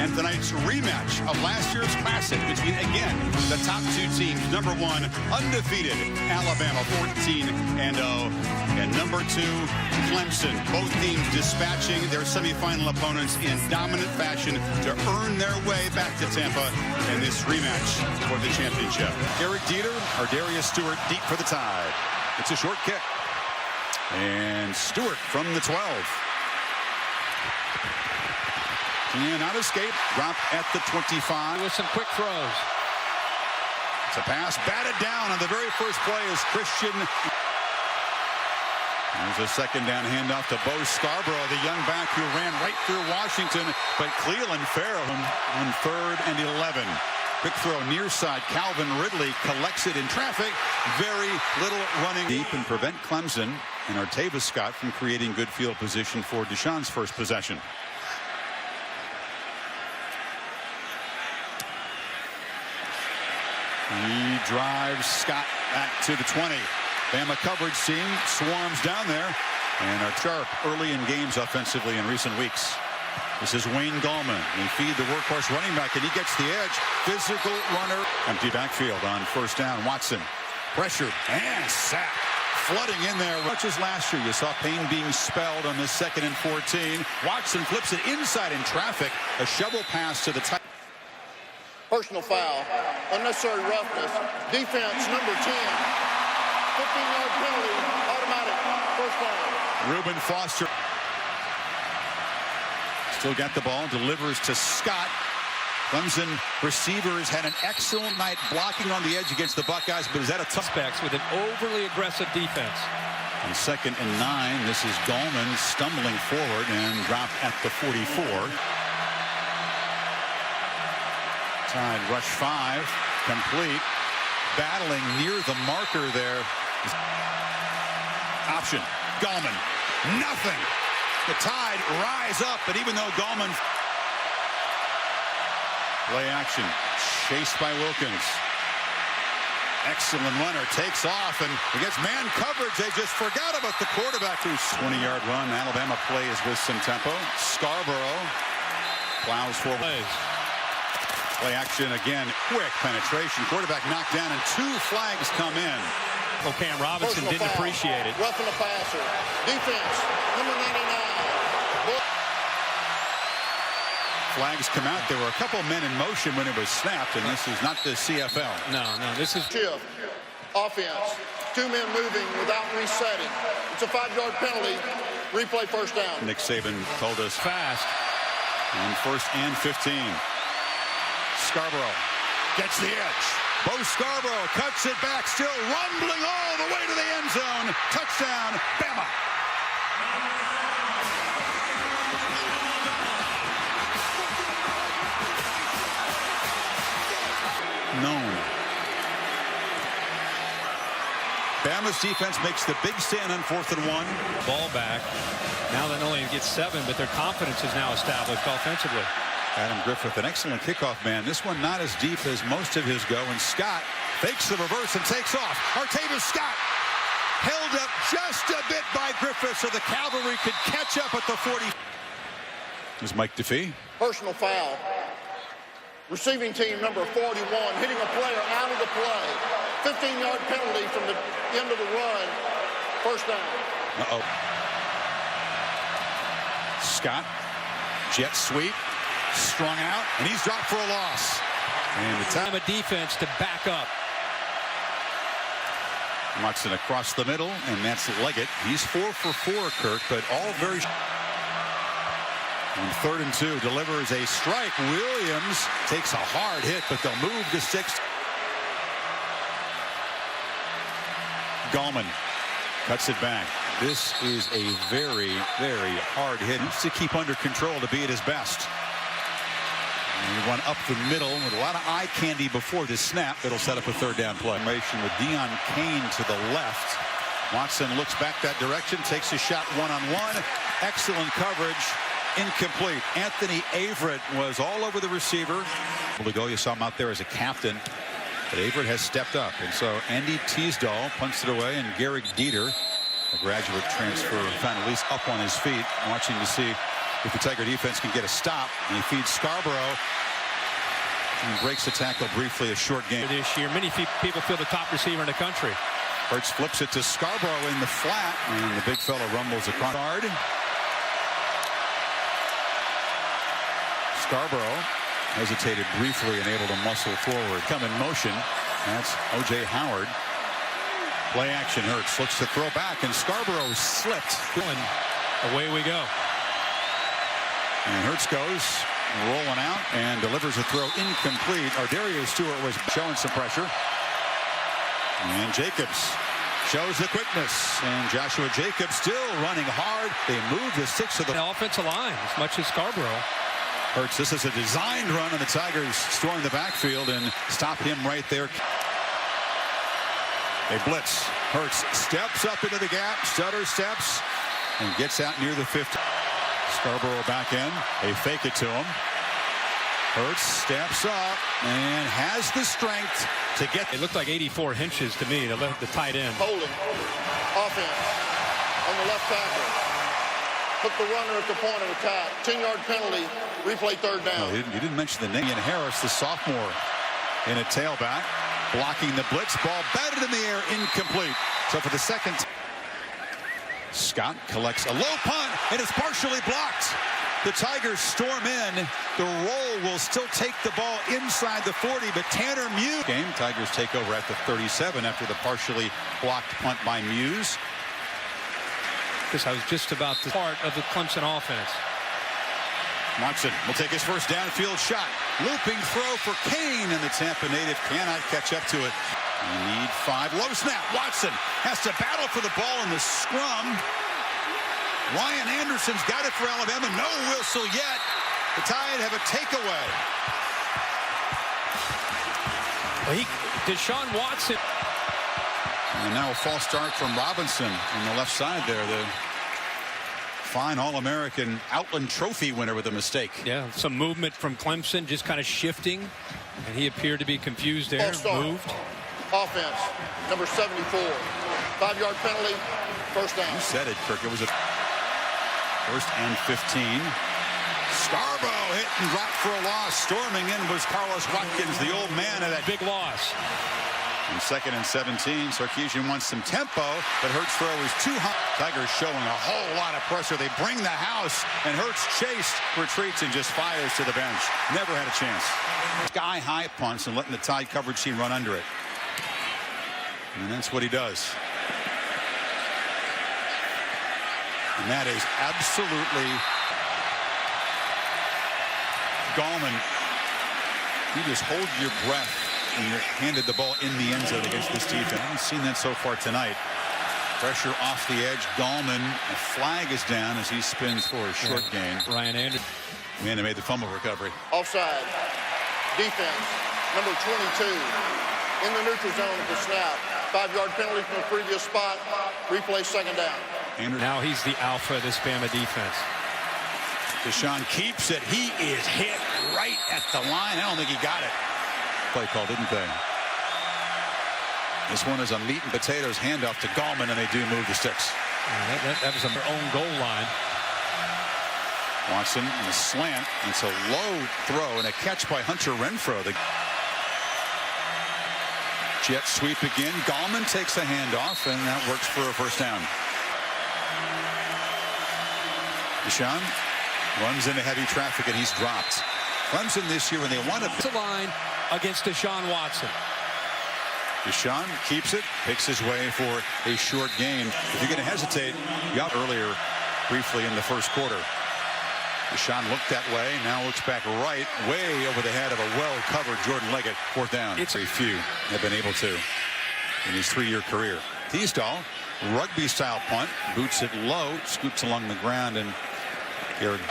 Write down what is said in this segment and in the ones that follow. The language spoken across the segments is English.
And tonight's rematch of last year's Classic between, again, the top two teams. Number one, undefeated Alabama, 14-0. And number two, Clemson. Both teams dispatching their semifinal opponents in dominant fashion to earn their way back to Tampa in this rematch for the championship. Eric Dieter or Darius Stewart deep for the Tide. It's a short kick. And Stewart from the 12. And not escape. Drop at the 25. With some quick throws. It's a pass batted down on the very first play is Christian. There's a second down handoff to Bo Scarborough, the young back who ran right through Washington. But Cleveland Farrell on 3rd and 11. Quick throw near side. Calvin Ridley collects it in traffic. Very little running deep and prevent Clemson and Artavis Scott from creating good field position for Deshaun's first possession. He drives Scott back to the 20. Bama coverage team swarms down there and are sharp early in games offensively in recent weeks. This is Wayne Gallman. They feed the workhorse running back and he gets the edge. Physical runner. Empty backfield on first down. Watson pressured and sacked. Flooding in there. Much as last year, you saw Payne being spelled on this 2nd and 14. Watson flips it inside in traffic. A shovel pass to the tight. Personal foul, unnecessary roughness, defense number 10, 15-yard penalty, automatic, first down. Reuben Foster still got the ball, delivers to Scott. Clemson receivers had an excellent night blocking on the edge against the Buckeyes, but is that a tough backs with an overly aggressive defense? On 2nd and 9, this is Gallman stumbling forward and dropped at the 44. Tide rush 5, complete, battling near the marker there. Option, Gallman, nothing. The Tide rise up, but even though Gallman play action, chased by Wilkins. Excellent runner, takes off, and against man coverage, they just forgot about the quarterback who's 20-yard run. Alabama plays with some tempo. Scarborough plows forward. Play action again, quick penetration. Quarterback knocked down, and 2 flags come in. Cam Robinson didn't appreciate it. Roughing the passer. Defense, number 99. Flags come out. There were a couple men in motion when it was snapped, and this is not the CFL. No, this is shift. Offense. 2 men moving without resetting. It's a 5-yard penalty. Replay first down. Nick Saban told us fast. On 1st and 15. Scarborough gets the edge. Bo Scarborough cuts it back, still rumbling all the way to the end zone. Touchdown, Bama. Known. Bama's defense makes the big stand on 4th and 1. Ball back. Now they not only get 7, but their confidence is now established offensively. Adam Griffith, an excellent kickoff man. This one not as deep as most of his go. And Scott fakes the reverse and takes off. Artavis Scott held up just a bit by Griffith so the cavalry could catch up at the 40. There's Mike DeFee. Personal foul. Receiving team number 41 hitting a player out of the play. 15-yard penalty from the end of the run. First down. Scott, jet sweep. Strung out, and he's dropped for a loss. And the time of defense to back up. Watson across the middle, and that's Leggett. He's 4 for 4, Kirk, but all very. On 3rd and 2, delivers a strike. Williams takes a hard hit, but they'll move to 6th. Gallman cuts it back. This is a very, very hard hit. He needs to keep under control to be at his best. And he went up the middle with a lot of eye candy before this snap. It'll set up a 3rd down play. With Deion Kane to the left. Watson looks back that direction, takes a shot one-on-one. Excellent coverage. Incomplete. Anthony Averett was all over the receiver. You saw him out there as a captain. But Averett has stepped up. And so Andy Teasdall punts it away, and Garrick Dieter, a graduate transfer, found at least up on his feet, watching to see if the Tiger defense can get a stop. And he feeds Scarborough and breaks the tackle briefly. A short game this year. Many people feel the top receiver in the country. Hurts flips it to Scarborough in the flat, and the big fella rumbles across. Scarborough hesitated briefly and able to muscle forward. Come in motion. That's O.J. Howard. Play action. Hurts looks to throw back, and Scarborough slipped. And away we go. And Hurts goes rolling out and delivers a throw incomplete. Ardarius Stewart was showing some pressure. And Jacobs shows the quickness. And Joshua Jacobs still running hard. They move the six of the offensive line as much as Scarborough. Hurts. This is a designed run, and the Tigers storm the backfield and stop him right there. They blitz. Hurts steps up into the gap, stutter steps, and gets out near the 50. Scarborough back in. They fake it to him. Hurts steps up and has the strength to get. It looked like 84 inches to me, the tight end. Holding. Offense on the left tackle. Put the runner at the point of attack. 10-yard penalty. Replay third down. No, he didn't mention the name. Ian Harris, the sophomore, in a tailback. Blocking the blitz. Ball batted in the air. Incomplete. So for the second. Scott collects a low punt, and it's partially blocked. The Tigers storm in. The roll will still take the ball inside the 40, but Tanner Muse. Game. Tigers take over at the 37 after the partially blocked punt by Muse. Because I was just about the part of the Clemson offense. Watson will take his first downfield shot. Looping throw for Kane, and the Tampa native cannot catch up to it. You need 5. Low snap. Watson has to battle for the ball in the scrum. Ryan Anderson's got it for Alabama. No whistle yet. The Tide have a takeaway. Deshaun Watson. And now a false start from Robinson on the left side there. The fine All-American Outland Trophy winner with a mistake. Yeah, some movement from Clemson, just kind of shifting, and he appeared to be confused there. Moved. Offense, number 74. 5-yard penalty, first down. You said it, Kirk. It was a first and 15. Scarborough hit and dropped for a loss. Storming in was Carlos Watkins, the old man of that big loss. And 2nd and 17. Sarkisian wants some tempo, but Hurts' throw is too high. Tigers showing a whole lot of pressure. They bring the house, and Hurts chased, retreats, and just fires to the bench. Never had a chance. Sky-high punts and letting the Tide coverage team run under it. And that's what he does. And that is absolutely Gallman. You just hold your breath and you're handed the ball in the end zone against this defense. I haven't seen that so far tonight. Pressure off the edge. Gallman. A flag is down as he spins for a short gain. Ryan Anderson. Man, they made the fumble recovery. Offside. Defense. Number 22. In the neutral zone at the snap. 5-yard penalty from the previous spot. Replay second down. Now he's the alpha of this Bama defense. Deshaun keeps it. He is hit right at the line. I don't think he got it. Play call, didn't they? This one is a meat and potatoes handoff to Gallman, and they do move the sticks. That was on their own goal line. Watson in the slant. It's a low throw and a catch by Hunter Renfrow. The jet sweep again. Gallman takes the handoff, and that works for a first down. Deshaun runs into heavy traffic, and he's dropped. Clemson this year, when they want to line against Deshaun Watson. Deshaun keeps it, picks his way for a short gain. If you're going to hesitate, you got earlier briefly in the first quarter. Deshaun looked that way, now looks back right, way over the head of a well-covered Jordan Leggett. Fourth down. It's very few have been able to in his 3-year career. Teasdall, rugby-style punt, boots it low, scoots along the ground, and Garrett.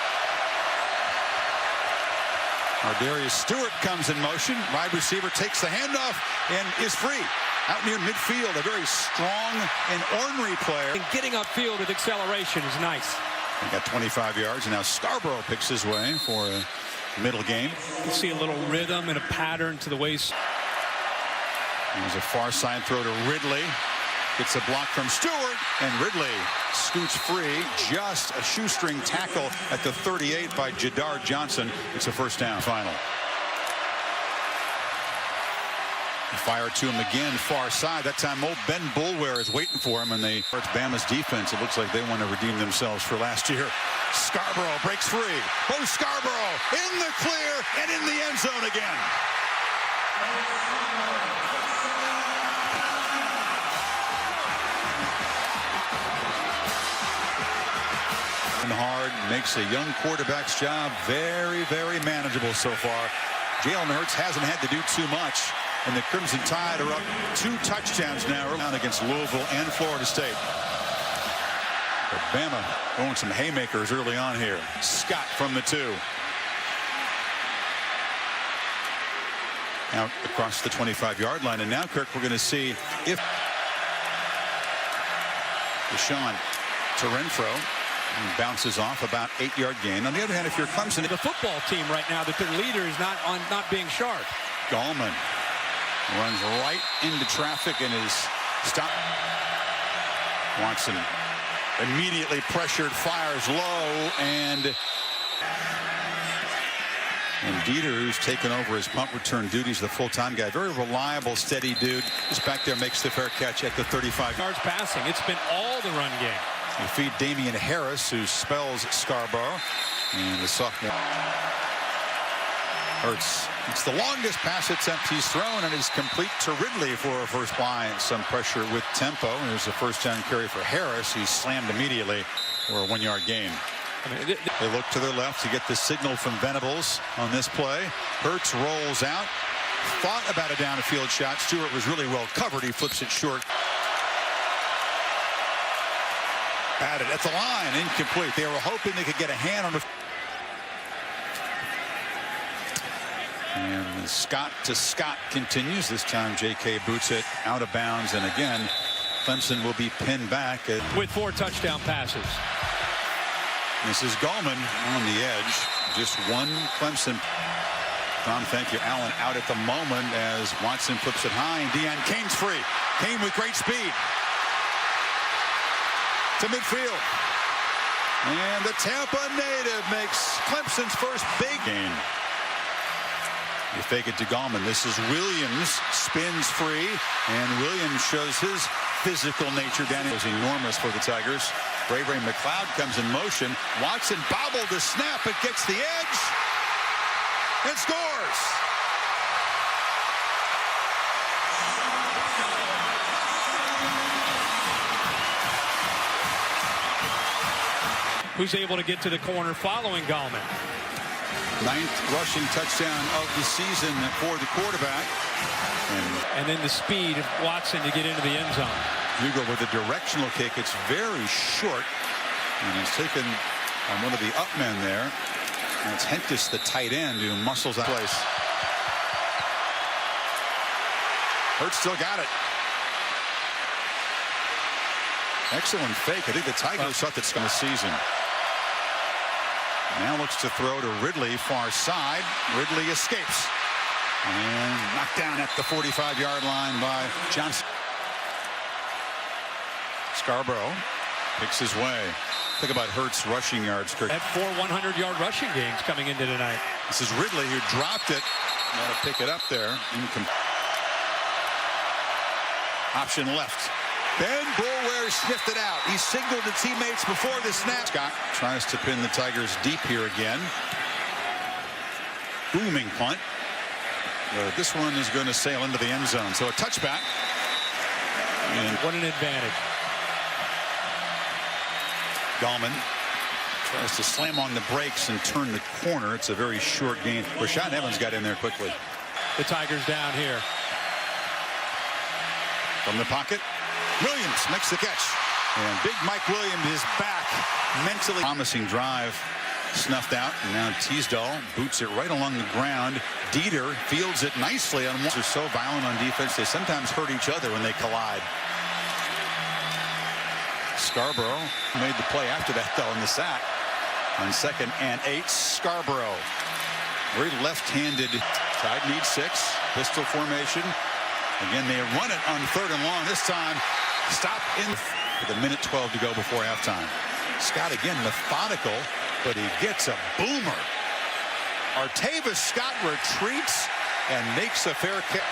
Ardarius Stewart comes in motion. Wide receiver takes the handoff and is free. Out near midfield, a very strong and ornery player. And getting upfield with acceleration is nice. He got 25 yards, and now Scarborough picks his way for a middle game. You see a little rhythm and a pattern to the waist. There's a far side throw to Ridley. Gets a block from Stewart, and Ridley scoots free. Just a shoestring tackle at the 38 by Jadar Johnson. It's a first down. Final. Fire to him again, far side. That time old Ben Bulware is waiting for him, and it's Bama's defense. It looks like they want to redeem themselves for last year. Scarborough breaks free. Bo Scarborough in the clear and in the end zone again. Hard makes a young quarterback's job very, very manageable so far. Jalen Hurts hasn't had to do too much, and the Crimson Tide are up 2 touchdowns now against Louisville and Florida State. But Bama throwing some haymakers early on here. Scott from the 2. Out across the 25-yard line, and now, Kirk, we're going to see if deshaun to Renfro. And bounces off about 8-yard gain. On the other hand, if you're Clemson, the football team right now, that their leader is not being sharp. Gallman runs right into traffic and is stopped. Watson immediately pressured, fires low, and Dieter, who's taken over his punt return duties, the full-time guy, very reliable, steady dude. He's back there, makes the fair catch at the 35 yards passing. It's been all the run game. You feed Damian Harris, who spells Scarborough, and the sophomore. Hurts. It's the longest pass attempt he's thrown, and is complete to Ridley for a first line. Some pressure with tempo. There's a first down carry for Harris. He's slammed immediately for a 1-yard gain. They look to their left to get the signal from Venables on this play. Hurts rolls out. Thought about a downfield shot. Stewart was really well covered. He flips it short. Batted at the line, incomplete. They were hoping they could get a hand on the. And Scott to Scott continues. This time J.K. boots it out of bounds, and again Clemson will be pinned back with 4 touchdown passes. This is Gallman on the edge. Just one Clemson. Tom, thank you. Allen out at the moment as Watson flips it high, and Deion Kane's free. Kane with great speed to midfield, and the Tampa native makes Clemson's first big gain. You fake it to Gallman. This is Williams, spins free, and Williams shows his physical nature down. It was enormous for the Tigers. Ray McLeod comes in motion. Watson bobbled the snap. It gets the edge and scores. Who's able to get to the corner following Gallman. 9th rushing touchdown of the season for the quarterback. And then the speed of Watson to get into the end zone. Hugo with a directional kick. It's very short. And he's taken on one of the up men there. And it's Hentis, the tight end, who muscles out place. Hurts still got it. Excellent fake. I think the Tigers thought that's going to season. Now looks to throw to Ridley, far side. Ridley escapes. And knocked down at the 45-yard line by Johnson. Scarborough picks his way. Think about Hurts' rushing yards, Kirk. Had 4 100-yard rushing games coming into tonight. This is Ridley, who dropped it. Got to pick it up there. Option left. Ben Bulware sniffed it out. He signaled to teammates before the snap. Scott tries to pin the Tigers deep here again. Booming punt. This one is going to sail into the end zone. So a touchback. And what an advantage. Gallman tries to slam on the brakes and turn the corner. It's a very short gain. Rashaan Evans got in there quickly. The Tigers down here. From the pocket. Williams makes the catch. And big Mike Williams is back mentally. Promising drive snuffed out. And now Teasdale boots it right along the ground. Dieter fields it nicely on one. They're so violent on defense, they sometimes hurt each other when they collide. Scarborough made the play after that, though, in the sack. On 2nd and 8, Scarborough. Very left-handed. Tide needs 6. Pistol formation. Again, they run it on 3rd and long. This time, Stop in with a minute 12 to go before halftime. Scott again methodical, but he gets a boomer. Artavis Scott retreats and makes a fair catch.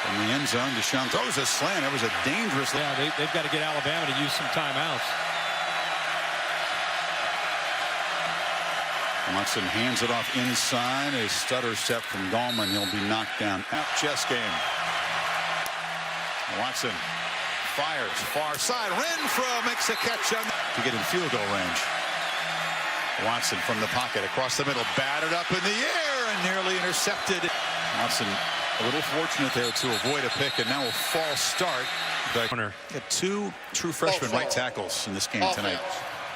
In the end zone, Deshaun throws a slant. It was a dangerous. Yeah, they've got to get Alabama to use some timeouts. Watson hands it off inside. A stutter step from Gallman. He'll be knocked down. Out chess game. Watson fires far side. Renfro makes a catch to get in field goal range. Watson from the pocket across the middle, batted up in the air and nearly intercepted. Watson a little fortunate there to avoid a pick, and now a false start. Got two true freshman right tackles in this game tonight.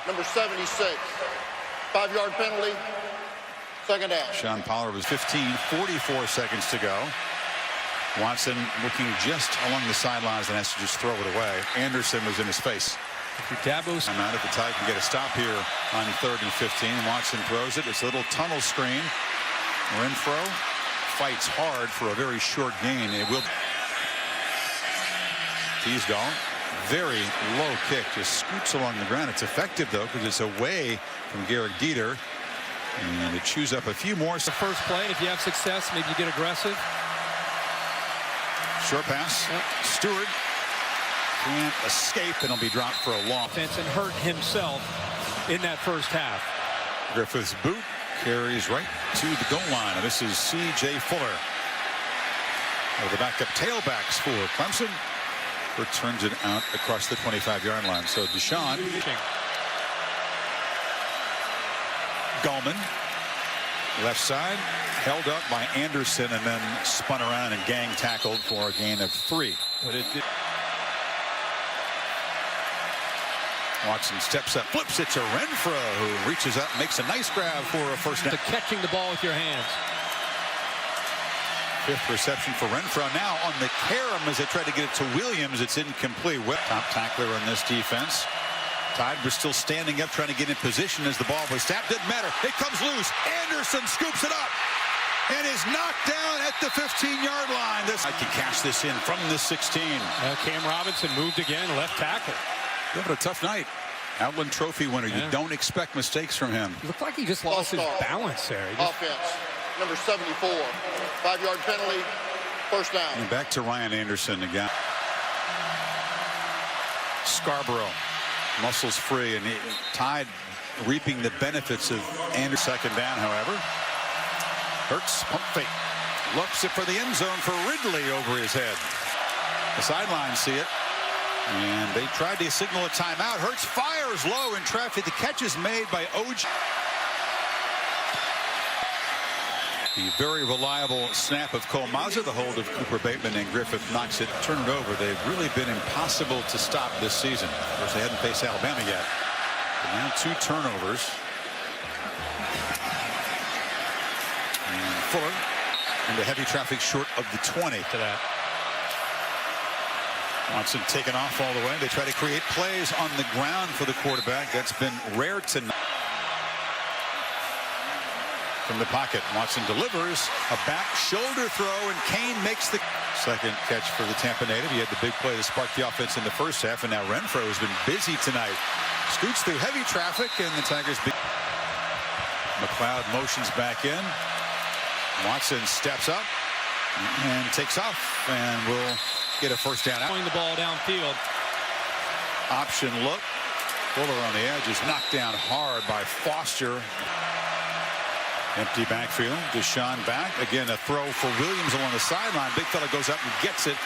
Number 76, 5-yard penalty, second down. Sean Pollard was 15, 44 seconds to go. Watson looking just along the sidelines and has to just throw it away. Anderson was in his face. Dabo's I'm out of the Tide can get a stop here on 3rd and 15. Watson throws it. It's a little tunnel screen. Renfro fights hard for a very short gain. It will. Teasdall, very low kick, just scoots along the ground. It's effective though because it's away from Garrett Dieter, and it chews up a few more. the first play. If you have success, maybe you get aggressive. Short pass. Yep. Stewart can't escape, and he'll be dropped for a long. And hurt himself in that first half. Griffith's boot carries right to the goal line. And this is C.J. Fuller. The backup tailbacks for Clemson. Returns it out across the 25-yard line. So Deshaun. Gallman. Left side. Held up by Anderson and then spun around and gang tackled for a gain of 3. But it did. Watson steps up, flips it to Renfro, who reaches up, makes a nice grab for a first down. Catching the ball with your hands. 5th reception for Renfro. Now on the carom as they try to get it to Williams. It's incomplete. Top tackler on this defense. Tide was still standing up, trying to get in position as the ball was tapped. Didn't matter. It comes loose. Anderson scoops it up and is knocked down at the 15-yard line. I can cash this in from the 16. Cam Robinson moved again, left tackle. Having a tough night. Outland Trophy winner. Yeah. You don't expect mistakes from him. It looked like he just lost his balance there. Offense, number 74, 5-yard penalty, first down. And back to Ryan Anderson again. Scarborough, muscles free, and Tide reaping the benefits of Anderson. Second down, however. Hurts, pump fake. Looks it for the end zone for Ridley over his head. The sidelines see it. And they tried to signal a timeout. Hurts fires low in traffic. The catch is made by OJ. The very reliable snap of Cole Mazza. The hold of Cooper Bateman and Griffith knocks it. Turn it over. They've really been impossible to stop this season. Of course, they hadn't faced Alabama yet. But now 2 turnovers. And Fuller into heavy traffic short of the 20 to that. Watson taken off all the way. They try to create plays on the ground for the quarterback. That's been rare tonight. From the pocket, Watson delivers a back shoulder throw, and Kane makes the second catch for the Tampa native. He had the big play that sparked the offense in the first half, and now Renfro has been busy tonight. Scoots through heavy traffic, and the Tigers beat. McLeod motions back in. Watson steps up and takes off, and will get a first down. Throwing the ball downfield. Option look. Fuller on the edge is knocked down hard by Foster. Empty backfield. Deshaun back. Again, a throw for Williams along the sideline. Big fella goes up and gets it.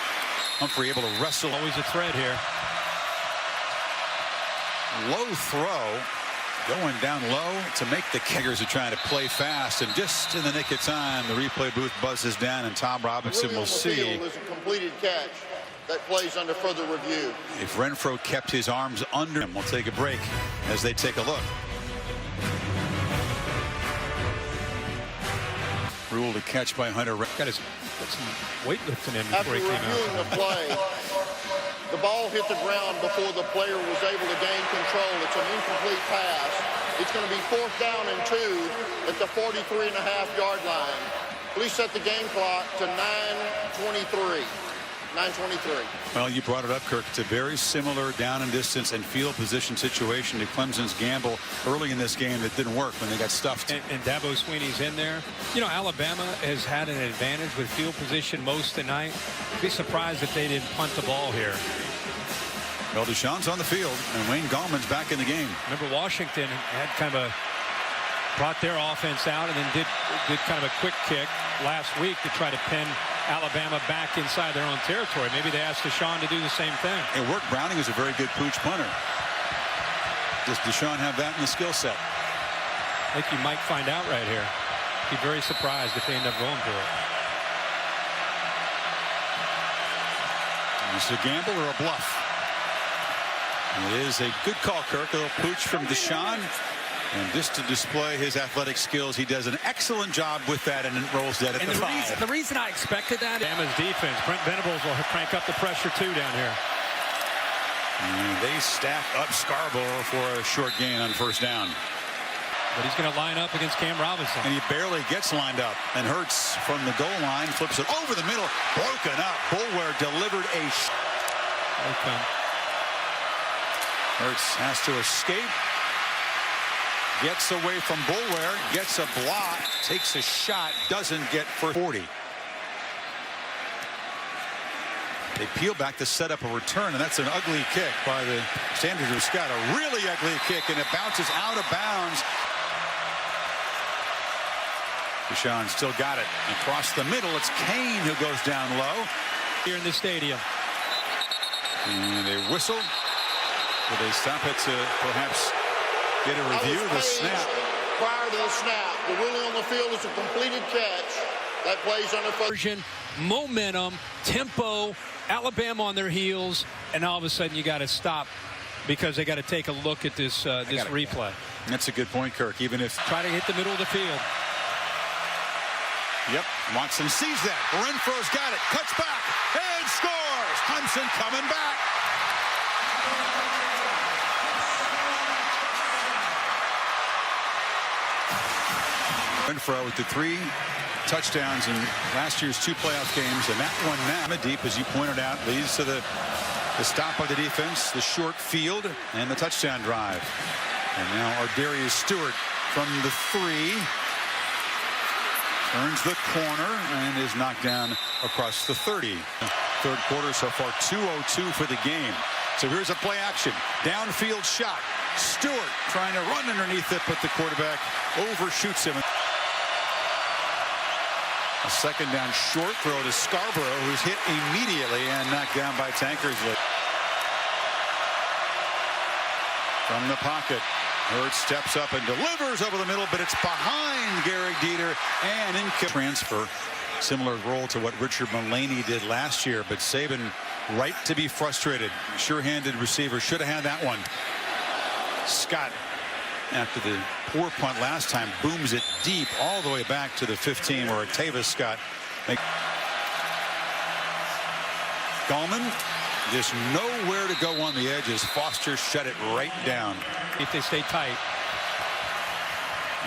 Humphrey able to wrestle. Always a threat here. Low throw. Going down low to make the Tigers are trying to play fast, and just in the nick of time, the replay booth buzzes down, and Tom Robinson will see. Is a completed catch that plays under further review. If Renfro kept his arms under him. We'll take a break as they take a look. Rule to catch by Hunter. Got some weightlifting in After before he came reviewing out. the play, the ball hit the ground before the player was able to gain control. It's an incomplete pass. It's going to be 4th down and 2 at the 43.5-yard line. Please set the game clock to 9:23. 9:23. Well, you brought it up, Kirk. It's a very similar down and distance and field position situation to Clemson's gamble early in this game that didn't work when they got stuffed. And Dabo Sweeney's in there. You know, Alabama has had an advantage with field position most tonight. I'd be surprised if they didn't punt the ball here. Well, Deshaun's on the field, and Wayne Gallman's back in the game. Remember, Washington had kind of brought their offense out and then did kind of a quick kick last week to try to pin Alabama back inside their own territory. Maybe they asked Deshaun to do the same thing. It worked. Browning is a very good pooch punter. Does Deshaun have that in the skill set? I think you might find out right here. Be very surprised if they end up going for it. Is it a gamble or a bluff? It is a good call, Kirk. A little pooch from Deshaun. And just to display his athletic skills, he does an excellent job with that, and it rolls dead at and the 5. The reason I expected that is Alabama's defense. Brent Venables will crank up the pressure too down here. And they stack up Scarborough for a short gain on first down. But he's going to line up against Cam Robinson. And he barely gets lined up. And Hurts from the goal line flips it over the middle. Broken up. Boulware delivered a Okay. Hurts has to escape. Gets away from Boulware. Gets a block. Takes a shot. Doesn't get for 40. They peel back to set up a return, and that's an ugly kick by the standards of Scott. A really ugly kick, and it bounces out of bounds. Deshaun still got it. Across the middle, it's Kane who goes down low. Here in the stadium. And they whistle. Will they stop it to perhaps get a review of the snap? Prior to the snap, the ruling on the field is a completed catch. That plays under version, momentum, tempo, Alabama on their heels, and all of a sudden you got to stop because they got to take a look at this replay. That's a good point, Kirk. Even if try to hit the middle of the field. Yep, Watson sees that. Renfro's got it. Cuts back and scores. Clemson coming back. Renfro with the 3 touchdowns in last year's 2 playoff games, and that one now deep, as you pointed out, leads to the stop of the defense, the short field, and the touchdown drive. And now Ardarius Stewart from the 3 turns the corner and is knocked down across the 30. Third quarter so far, 2:02 for the game. So here's a play action, downfield shot. Stewart trying to run underneath it, but the quarterback overshoots him. A second down short throw to Scarborough, who's hit immediately and knocked down by Tankersley. From the pocket, Hurts steps up and delivers over the middle, but it's behind Garrick Dieter and in transfer. Similar role to what Richard Mullaney did last year, but Saban right to be frustrated. Sure-handed receiver, should have had that one. Scott, after the poor punt last time, booms it deep all the way back to the 15 where Octavius Scott Gallman just nowhere to go on the edges. Foster shut it right down. If they stay tight.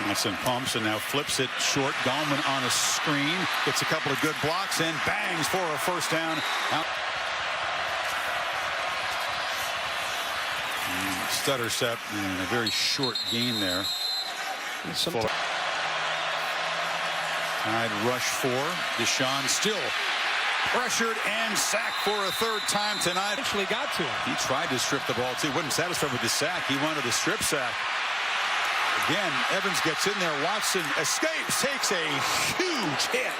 That's in pumps and now flips it short. Gallman on a screen, gets a couple of good blocks and bangs for a first down. Out. Stutter step and a very short gain there. Tide rush 4. Deshaun still pressured and sacked for a 3rd time tonight. Actually got to him. He tried to strip the ball too. Wasn't satisfied with the sack. He wanted a strip sack. Again, Evans gets in there. Watson escapes, takes a huge hit.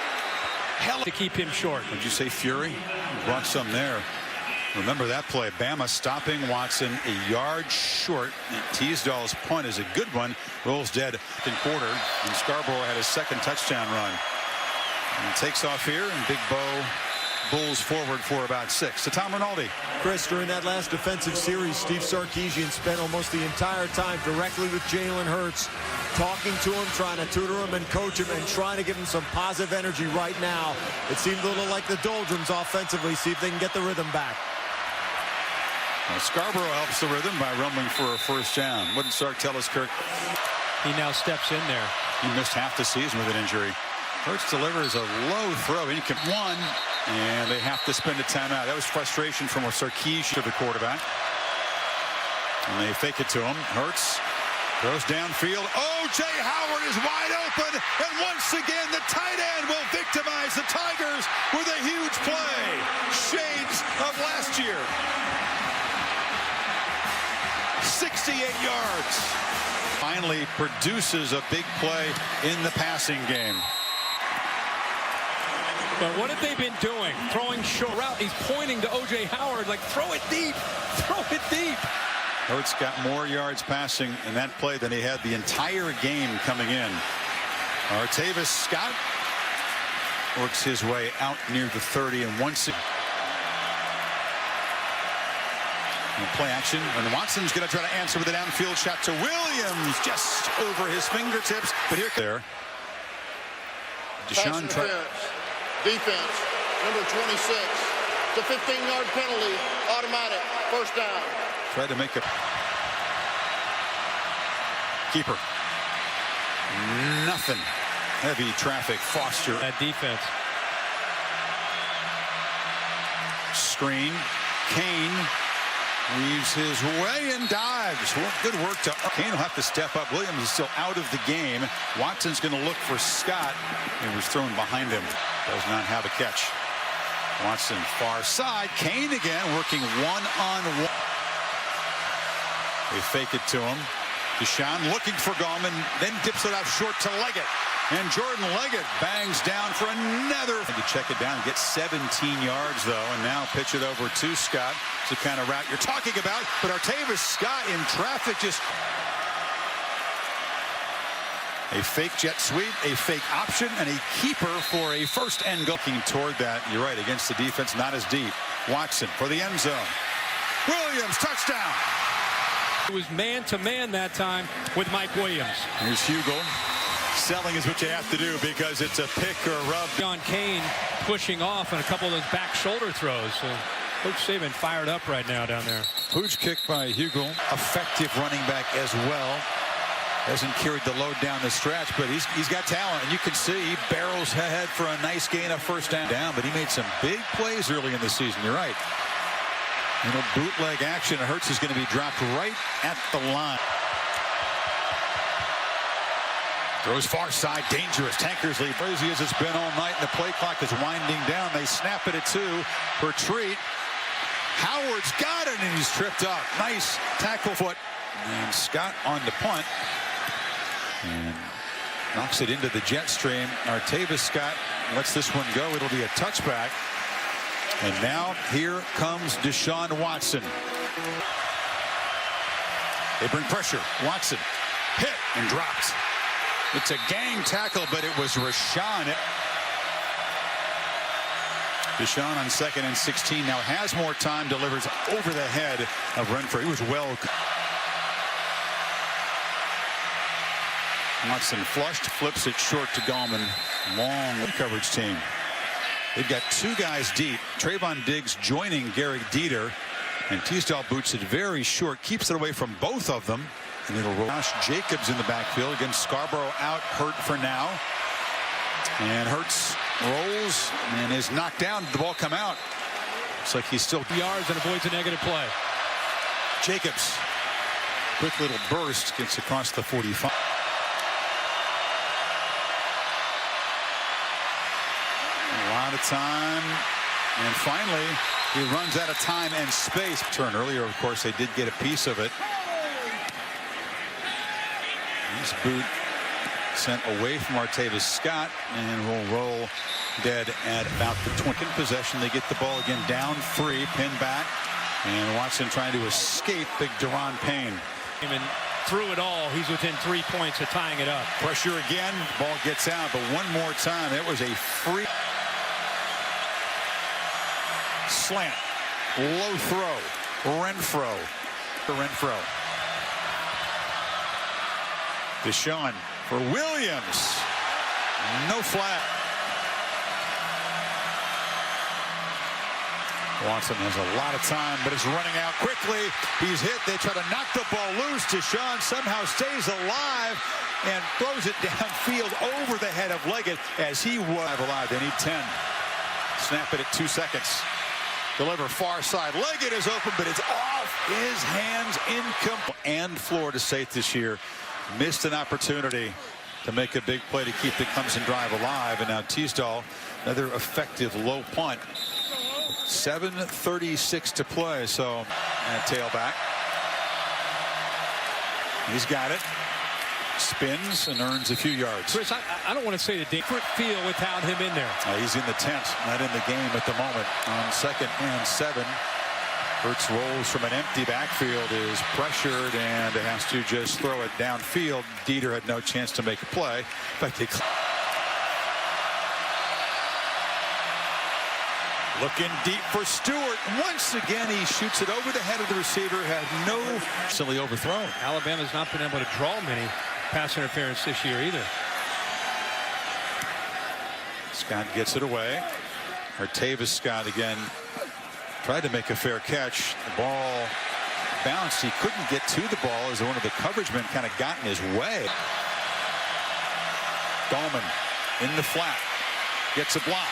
Hell to keep him short. Did you say Fury? Brought some there. Remember that play. Bama stopping Watson a yard short. Teasdale's punt is a good one. Rolls dead in quarter. And Scarborough had his 2nd touchdown run. And takes off here, and Big Bo bulls forward for about 6 to Tom Rinaldi. Chris, during that last defensive series, Steve Sarkisian spent almost the entire time directly with Jalen Hurts, talking to him, trying to tutor him and coach him, and trying to give him some positive energy right now. It seemed a little like the doldrums offensively. See if they can get the rhythm back. Well, Scarborough helps the rhythm by rumbling for a first down. What did Sark tell us, Kirk? He now steps in there. He missed half the season with an injury. Hurts delivers a low throw. One And they have to spend a timeout. That was frustration from Sarkisian to the quarterback. And they fake it to him. Hurts throws downfield. O.J. Howard is wide open. And once again, the tight end will victimize the Tigers with a huge play. Shades of last year. 68 yards. Finally produces a big play in the passing game. But what have they been doing? Throwing short route. He's pointing to O.J. Howard like, throw it deep. Throw it deep. Hurts got more yards passing in that play than he had the entire game coming in. Artavis Scott works his way out near the 30 and once again. Play action, and Watson's going to try to answer with a downfield shot to Williams, just over his fingertips. But here, there, Deshaun defense, number 26. It's a 15-yard penalty, automatic, first down. Tried to make a keeper. Nothing. Heavy traffic. Foster. That defense. Screen. Kane weaves his way and dives. Well, good work to Kane. Will have to step up. Williams is still out of the game. Watson's going to look for Scott. It was thrown behind him. Does not have a catch. Watson far side. Kane again working one-on-one. They fake it to him. Deshaun looking for Gallman, then dips it out short to Leggett. And Jordan Leggett bangs down for another. And to check it down and get 17 yards, though. And now pitch it over to Scott. It's the kind of route you're talking about. But Artavis Scott in traffic just... A fake jet sweep, a fake option, and a keeper for a first and goal. Looking toward that, you're right, against the defense, not as deep. Watson for the end zone. Williams, touchdown. It was man-to-man that time with Mike Williams. Here's Hugel. Selling is what you have to do because it's a pick or a rub. John Kane pushing off on a couple of those back shoulder throws. So Coach Saban fired up right now down there. Pooch kick by Hugel. Effective running back as well. Hasn't carried the load down the stretch, but he's got talent. And you can see he barrels ahead for a nice gain of first down. But he made some big plays early in the season. You're right. You know, bootleg action. Hurts is going to be dropped right at the line. Throws far side, dangerous. Tankersley, crazy as it's been all night, and the play clock is winding down. They snap it at 2. Retreat. Howard's got it, and he's tripped up. Nice tackle foot. And Scott on the punt. And knocks it into the jet stream. Artavis Scott lets this one go. It'll be a touchback. And now here comes Deshaun Watson. They bring pressure. Watson hit and dropped. It's a gang tackle, but it was Rashawn. Deshaun on 2nd and 16 now has more time, delivers over the head of Renfrew. He was well. Watson flushed, flips it short to Gallman. Long coverage team. They've got 2 guys deep. Trayvon Diggs joining Gary Dieter. And Teasdale boots it very short, keeps it away from both of them. And it'll roll. Josh Jacobs in the backfield against Scarborough out, hurt for now. And Hurts rolls and is knocked down. Did the ball come out? Looks like he's still yards and avoids a negative play. Jacobs. Quick little burst, gets across the 45. A lot of time. And finally, he runs out of time and space. Turn earlier, of course, they did get a piece of it. This boot sent away from Artavis Scott and will roll dead at about the 20th possession. They get the ball again down 3, pinned back, and Watson trying to escape big Deron Payne. And through it all, he's within 3 points of tying it up. Pressure again, ball gets out, but one more time. It was a free slant, low throw, Renfro. Deshaun for Williams. No flag. Watson has a lot of time, but is running out quickly. He's hit. They try to knock the ball loose. Deshaun somehow stays alive and throws it downfield over the head of Leggett as he was alive. They need 10. snap it at 2 seconds. Deliver far side. Leggett is open, but it's off his hands. Incomplete. And Florida State this year missed an opportunity to make a big play to keep the Clemson drive alive. And now Teasdall, another effective low punt. 7:36 to play. So tailback. He's got it. Spins and earns a few yards. Chris, I don't want to say the different feel without him in there. He's in the tent, not in the game at the moment. On 2nd and 7. Hurts rolls from an empty backfield, is pressured and has to just throw it downfield. Dieter had no chance to make a play. In fact, looking deep for Stewart. Once again, he shoots it over the head of the receiver. Had no silly overthrown. Alabama's not been able to draw many pass interference this year either. Scott gets it away. Tavis Scott again tried to make a fair catch. The ball bounced. He couldn't get to the ball as one of the coverage men kind of got in his way. Gallman in the flat. Gets a block.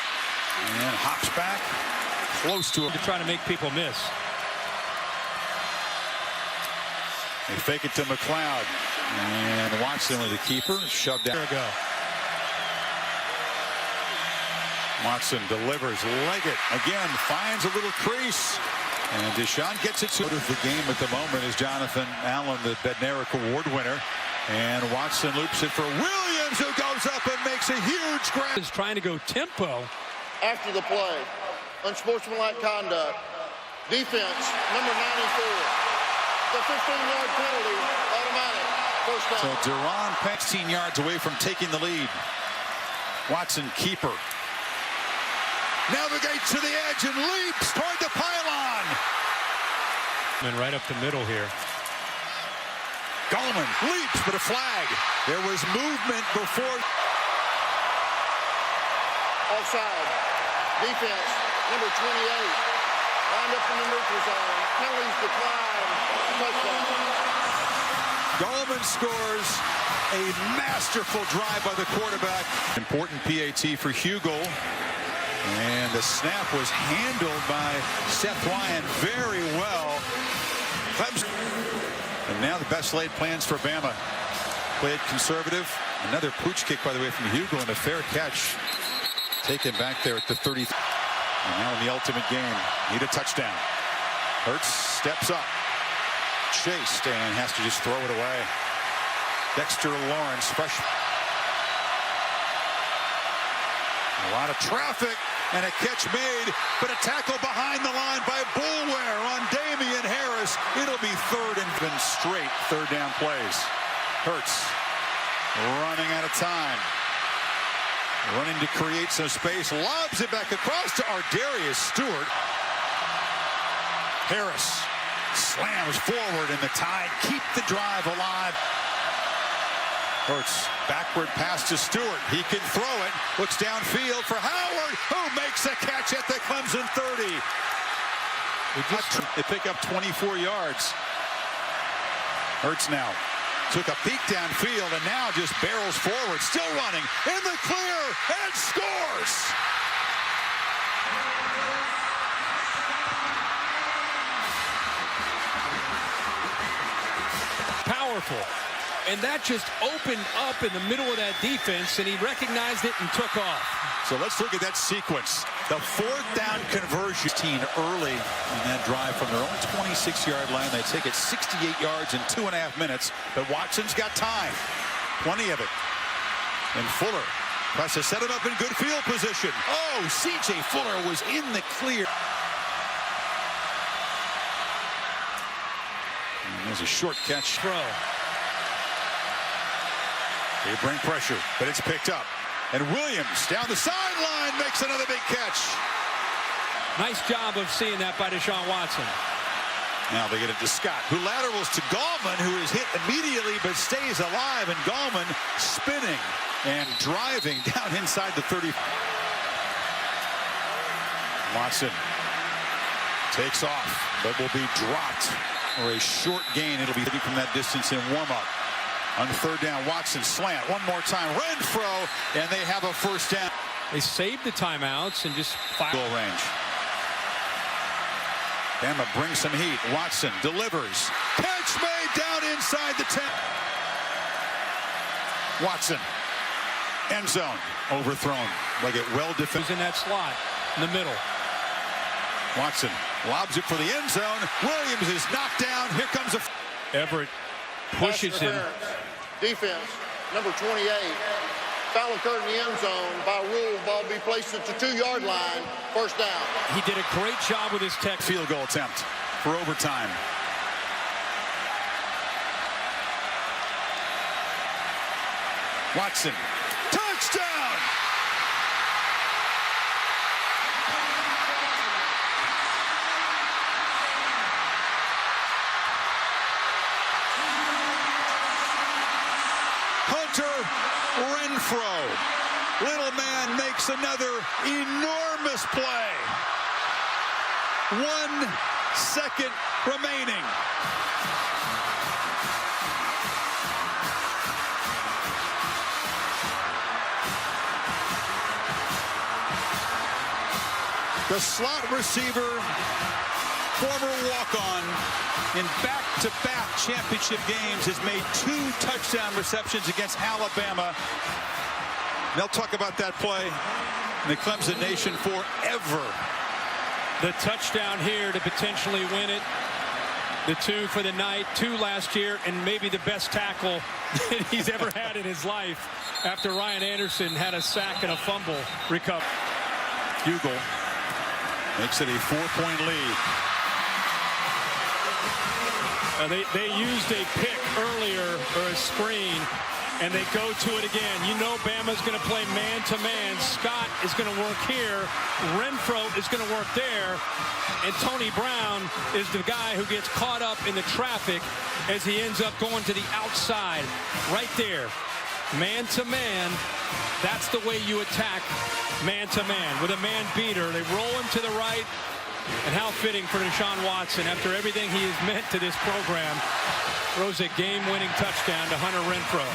And hops back. Close to him. To try to make people miss. They fake it to McLeod. And Watson with the keeper. Shoved down. There we go. Watson delivers. Leggett again finds a little crease. And Deshaun gets it to the game at the moment is Jonathan Allen, the Bednarik Award winner. And Watson loops it for Williams, who goes up and makes a huge grab. Is trying to go tempo. After the play, unsportsmanlike conduct. Defense, number 94. The 15-yard penalty, automatic. First down. So Duran 16 yards away from taking the lead. Watson, keeper. Navigates to the edge and leaps toward the pylon. And right up the middle here. Gallman leaps, but a flag. There was movement before. Offside. Defense, number 28. Lined up in the neutral zone. Penalties decline. Touchdown. Gallman scores a masterful drive by the quarterback. Important PAT for Hugel. And the snap was handled by Seth Ryan very well. Clemson. And now the best laid plans for Bama. Played conservative. Another pooch kick, by the way, from Hugel, and a fair catch. Taken back there at the 30. And now in the ultimate game, need a touchdown. Hurts steps up. Chased and has to just throw it away. Dexter Lawrence, fresh. A lot of traffic and a catch made, but a tackle behind the line by Boulware on Damian Harris. It'll be 3rd and been straight 3rd down plays. Hurts running out of time. Running to create some space. Lobs it back across to Ardarius Stewart. Harris slams forward and the Tide keep the drive alive. Hurts backward pass to Stewart. He can throw it. Looks downfield for Howard, who makes a catch at the Clemson 30. They pick up 24 yards. Hurts now took a peek downfield and now just barrels forward. Still running in the clear and scores. Powerful. And that just opened up in the middle of that defense, and he recognized it and took off. So let's look at that sequence. The 4th down conversion. Early in that drive from their own 26-yard line. They take it 68 yards in 2.5 minutes, but Watson's got time. Plenty of it. And Fuller tries to set it up in good field position. Oh, C.J. Fuller was in the clear. And there's a short catch. Throw. They bring pressure, but it's picked up. And Williams down the sideline makes another big catch. Nice job of seeing that by Deshaun Watson. Now they get it to Scott, who laterals to Gallman, who is hit immediately but stays alive. And Gallman spinning and driving down inside the 30. Watson takes off, but will be dropped for a short gain. It'll be from that distance in warm-up. On 3rd down, Watson slant one more time. Renfro, and they have a 1st down. They saved the timeouts and just fire. Goal range. Bama brings some heat. Watson delivers. Catch made down inside the 10. Watson. End zone. Overthrown. Like it well defended. In that slot in the middle. Watson lobs it for the end zone. Williams is knocked down. Here comes a... Everett pushes him. Defense, number 28. Foul occurred in the end zone. By rule, ball be placed at the 2-yard line. First down. He did a great job with his tech. Field goal attempt for overtime. Watson. Touchdown! Hunter Renfrow. Little man makes another enormous play. 1 second remaining. The slot receiver, former walk-on, in back-to-back championship games has made 2 touchdown receptions against Alabama. They'll talk about that play in the Clemson Nation forever. The touchdown here to potentially win it. The 2 for the night, 2 last year, and maybe the best tackle that he's ever had in his life after Ryan Anderson had a sack and a fumble recovery. Hugel makes it a 4-point lead. They used a pick earlier, or a screen, and they go to it again. You know Bama's going to play man-to-man. Scott is going to work here. Renfrow is going to work there. And Tony Brown is the guy who gets caught up in the traffic as he ends up going to the outside. Right there. Man-to-man. That's the way you attack man-to-man. With a man beater, they roll him to the right. And how fitting for Deshaun Watson, after everything he has meant to this program, throws a game-winning touchdown to Hunter Renfrow.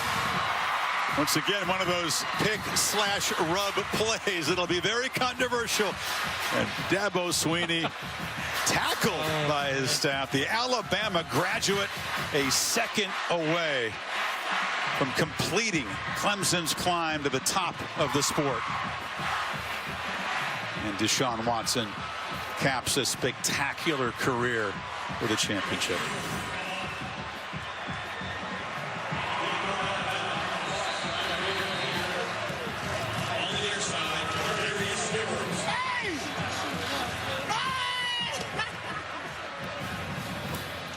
Once again, one of those pick/rub plays. It'll be very controversial. And Dabo Sweeney tackled by his staff. The Alabama graduate a second away from completing Clemson's climb to the top of the sport. And Deshaun Watson caps a spectacular career with a championship.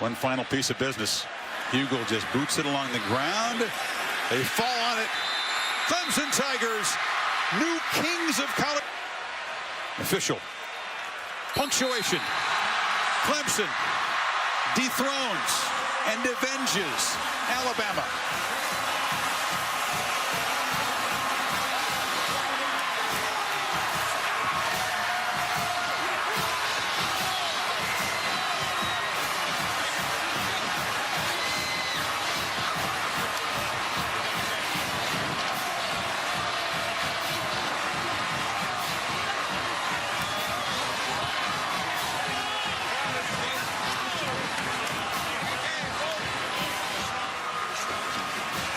One final piece of business. Hugel just boots it along the ground. They fall on it. Clemson Tigers, new kings of college. Official. Punctuation. Clemson dethrones and avenges Alabama.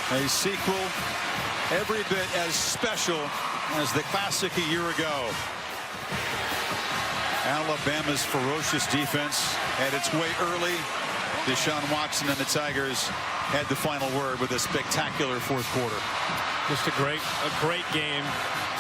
A sequel every bit as special as the classic a year ago. Alabama's ferocious defense had its way early. Deshaun Watson and the Tigers had the final word with a spectacular fourth quarter. Just a great game.